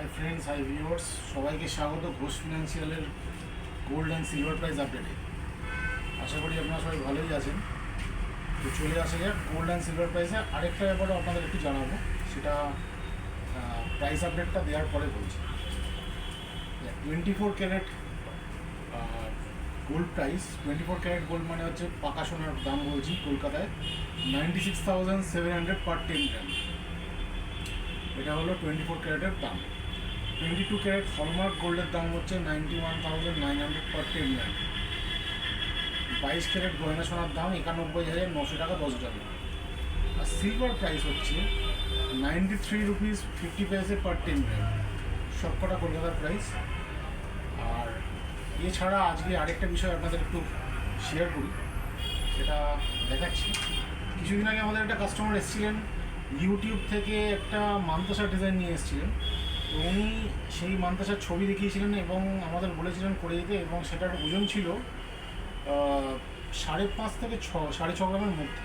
Hi friends, high viewers, সবাইকে স্বাগত ঘোষ ফিনান্সিয়ালের গোল্ড অ্যান্ড সিলভার প্রাইস আপডেটে। আশা করি আপনারা সবাই ভালোই আছেন। তো চলে আসা যাক গোল্ড অ্যান্ড সিলভার প্রাইসে। আরেকটা ব্যাপারে আপনাদের একটু জানাবো, সেটা প্রাইস আপডেটটা দেওয়ার পরে বলছি। 24 carat gold price, 24 carat gold মানে হচ্ছে পাকা সোনার দাম বলছি, কলকাতায় 96,700 পার 10 গ্রাম। এটা হলো 24 ক্যারেটের দাম। 22 ক্যারেট হলমার্ক গোল্ডের দাম হচ্ছে 91,900 পার 10 গ্রাম। 22 ক্যারেট গয়না সোনার দাম 91,900 টাকা 10 গ্রাম। আর সিলভার প্রাইস হচ্ছে 93 রুপিস 50 পয়সে পার 10 গ্রাম। সবকটা কলকাতার প্রাইস। আর এছাড়া আজকে আরেকটা বিষয় আপনাদের একটু শেয়ার করি, সেটা দেখাচ্ছি। কিছুদিন আগে আমাদের একটা কাস্টমার এসেছিলেন, ইউটিউব থেকে একটা মান্তাসার ডিজাইন নিয়ে এসেছিলেন। তো উনি সেই মান্তাসার ছবি দেখিয়েছিলেন এবং আমাদের বলেছিলেন করে দিতে, এবং সেটার ওজন ছিল 5.5 থেকে 6.5 গ্রামের মধ্যে।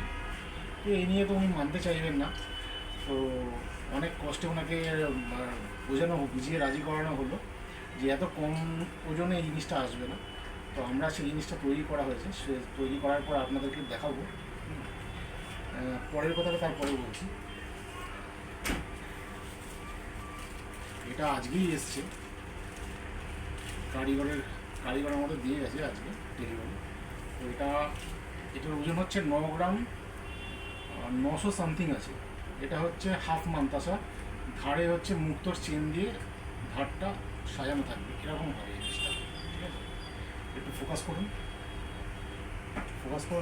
তো এই নিয়ে তো উনি মানতে চাইবেন না। তো অনেক কষ্টে ওনাকে বুঝিয়ে রাজি করানো হলো যে এত কম ওজনে এই জিনিসটা আসবে না। তো আমরা সেই জিনিসটা তৈরি করা হয়েছে, সে তৈরি করার পর আপনাদেরকে দেখাবো। পরের কথাটা তারপরে বলছি। এটা আজকেই এসছে, কারিগর আমাদের দিয়ে গেছে আজকে ডেলিভারি। তো এটার ওজন হচ্ছে 9 গ্রাম 900 সামথিং আছে। এটা হচ্ছে হাফ মান্তাসা, ধারে হচ্ছে মুক্তোর চেন দিয়ে ধারটা সাজানো থাকবে, এরকম হবে এই জিনিসটা। ঠিক আছে, একটু ফোকাস করুন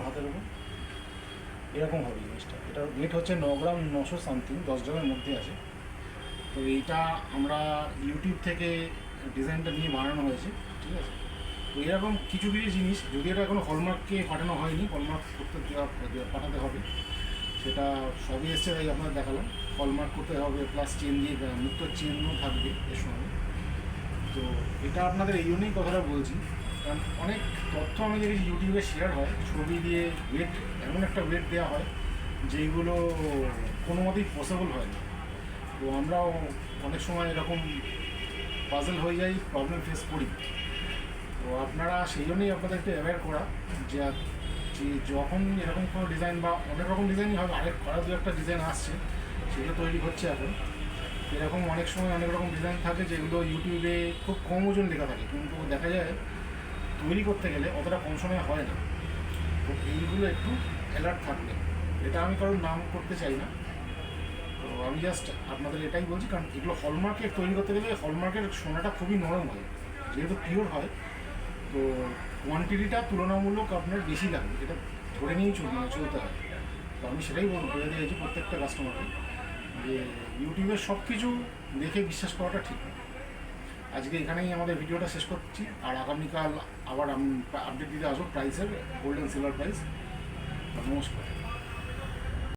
হাতের উপর, এরকম হবে জিনিসটা। এটার ওয়েট হচ্ছে 9 গ্রাম 900 সামথিং, 10 গ্রামের মধ্যে আছে। তো এইটা আমরা ইউটিউব থেকে ডিজাইনটা নিয়ে বানানো হয়েছে। ঠিক আছে, তো এরকম কিছু জিনিস, যদি এটা এখনো হলমার্ককে পাঠানো হয়নি, হলমার্ক করতে পাঠাতে হবে, সেটা সবই এসছে, তাই আপনাদের দেখালাম। হলমার্ক করতে হবে, প্লাস চেন দিয়ে মুক্তোর চেনও থাকবে এর সঙ্গে। তো এটা আপনাদের এই জন্যই কথাটা বলছি, কারণ অনেক তথ্য আমি দেখেছি ইউটিউবে শেয়ার হয়, ছবি দিয়ে ওয়েট, এমন একটা ওয়েট দেওয়া হয় যেইগুলো কোনো মতেই পসিবল হয় না। তো আমরাও অনেক সময় এরকম পাজল হয়ে যাই, প্রবলেম ফেস করি। তো আপনারা সেই জন্যই আপনাদেরকে অ্যাওয়্যার করা যে যখন এরকম কোনো ডিজাইন, বা অনেক রকম ডিজাইনই হবে, আরও দু একটা ডিজাইন আসছে, সেগুলো তৈরি হচ্ছে এখন। এরকম অনেক সময় অনেক রকম ডিজাইন থাকে যেগুলো ইউটিউবে খুব কম ওজন লেখা থাকে, কিন্তু দেখা যায় তৈরি করতে গেলে অতটা কম সময় হয় না। তো এইগুলো একটু অ্যালার্ট থাকবে। এটা আমি কারোর নাম করতে চাই না, তো আমি জাস্ট আপনাদের এটাই বলছি, কারণ এগুলো হলমার্কের তৈরি করতে গেলে হলমার্কের সোনাটা খুবই নরম হয়, যেহেতু পিওর হয়। তো কোয়ান্টিটিটা তুলনামূলক আপনার বেশি লাগবে, এটা ধরে নিয়েই চলতে হয়। তো আমি সেটাই বলে দিয়েছি প্রত্যেকটা কাস্টমারকে, যে ইউটিউবের সব কিছু দেখে বিশ্বাস করাটা ঠিক না। আজকে এখানেই আমাদের ভিডিওটা শেষ করছি, আর আগামীকাল আবার আপডেট দিতে আসবো প্রাইসের, গোল্ড অ্যান্ড সিলভার প্রাইস। নমস্কার।